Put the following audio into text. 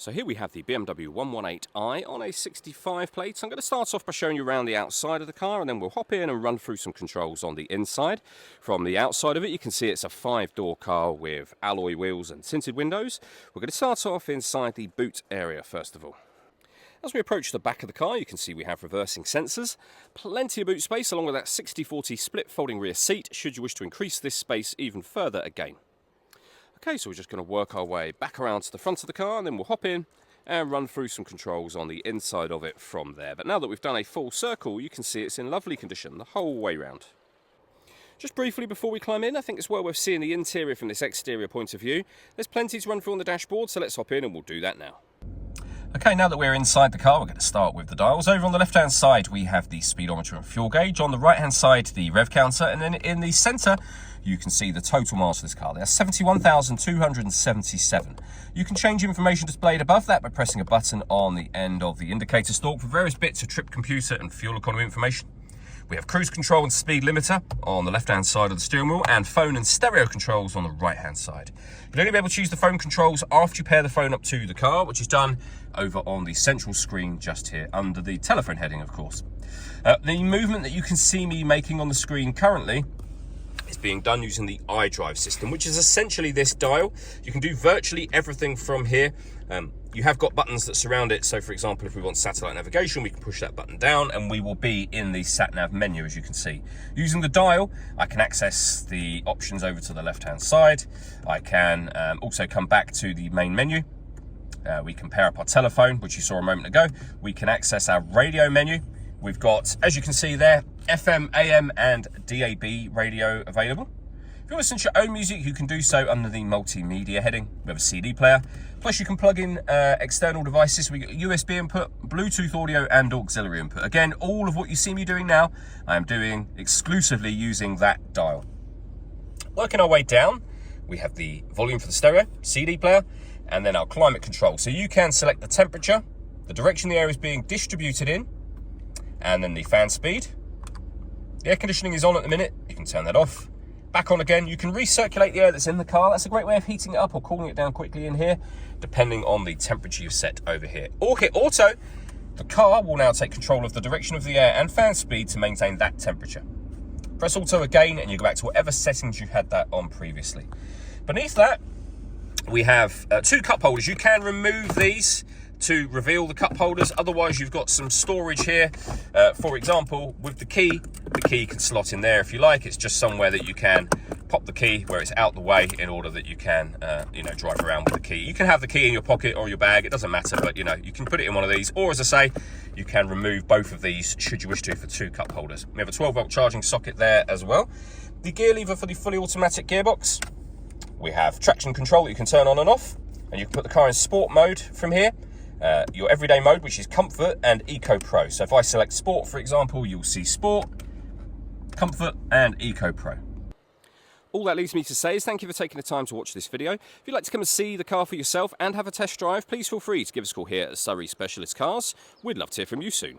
So here we have the BMW 118i on a 65 plate. I'm going to start off by showing you around the outside of the car, and then we'll hop in and run through some controls on the inside. From the outside of it, you can see it's a 5-door car with alloy wheels and tinted windows. We're going to start off inside the boot area first of all. As we approach the back of the car, you can see we have reversing sensors, plenty of boot space along with that 60/40 split folding rear seat should you wish to increase this space even further again. Okay, so we're just going to work our way back around to the front of the car, and then we'll hop in and run through some controls on the inside of it from there. But now that we've done a full circle, you can see it's in lovely condition the whole way round. Just briefly before we climb in, I think it's well worth seeing the interior from this exterior point of view. There's plenty to run through on the dashboard, so let's hop in and we'll do that now. Okay, now that we're inside the car, we're going to start with the dials. Over on the left-hand side, we have the speedometer and fuel gauge. On the right-hand side, the rev counter. And then in the centre, you can see the total miles for this car. There's 71,277. You can change information displayed above that by pressing a button on the end of the indicator stalk for various bits of trip computer and fuel economy information. We have cruise control and speed limiter on the left-hand side of the steering wheel, and phone and stereo controls on the right-hand side. You'll only be able to choose the phone controls after you pair the phone up to the car, which is done over on the central screen just here under the telephone heading, of course. The movement that you can see me making on the screen currently is being done using the iDrive system, which is essentially this dial. You can do virtually everything from here. You have got buttons that surround it, so for example, if we want satellite navigation, we can push that button down and we will be in the sat-nav menu, as you can see. Using the dial, I can access the options over to the left-hand side. I can also come back to the main menu. We can pair up our telephone, which you saw a moment ago. We can access our radio menu. We've got, as you can see there, FM, AM and DAB radio available. If you want to listen to your own music, you can do so under the multimedia heading. We have a CD player. Plus you can plug in external devices. We get USB input, Bluetooth audio and auxiliary input. Again, all of what you see me doing now, I am doing exclusively using that dial. Working our way down, we have the volume for the stereo, CD player, and then our climate control. So you can select the temperature, the direction the air is being distributed in, and then the fan speed. The air conditioning is on at the minute. You can turn that off. Back on again. You can recirculate the air that's in the car. That's a great way of heating it up or cooling it down quickly in here, depending on the temperature you've set over here. Or hit auto. The car will now take control of the direction of the air and fan speed to maintain that temperature. Press auto again and you go back to whatever settings you had that on previously. Beneath that, we have 2 cup holders. You can remove these to reveal the cup holders. Otherwise, you've got some storage here. For example, with the key can slot in there if you like. It's just somewhere that you can pop the key where it's out the way in order that you can, drive around with the key. You can have the key in your pocket or your bag. It doesn't matter, but you can put it in one of these. Or as I say, you can remove both of these should you wish to for 2 cup holders. We have a 12-volt charging socket there as well. The gear lever for the fully automatic gearbox. We have traction control that you can turn on and off, and you can put the car in sport mode from here. Your everyday mode, which is Comfort, and Eco Pro. So if I select Sport, for example, you'll see Sport, Comfort, and Eco Pro. All that leaves me to say is thank you for taking the time to watch this video. If you'd like to come and see the car for yourself and have a test drive, please feel free to give us a call here at Surrey Specialist Cars. We'd love to hear from you soon.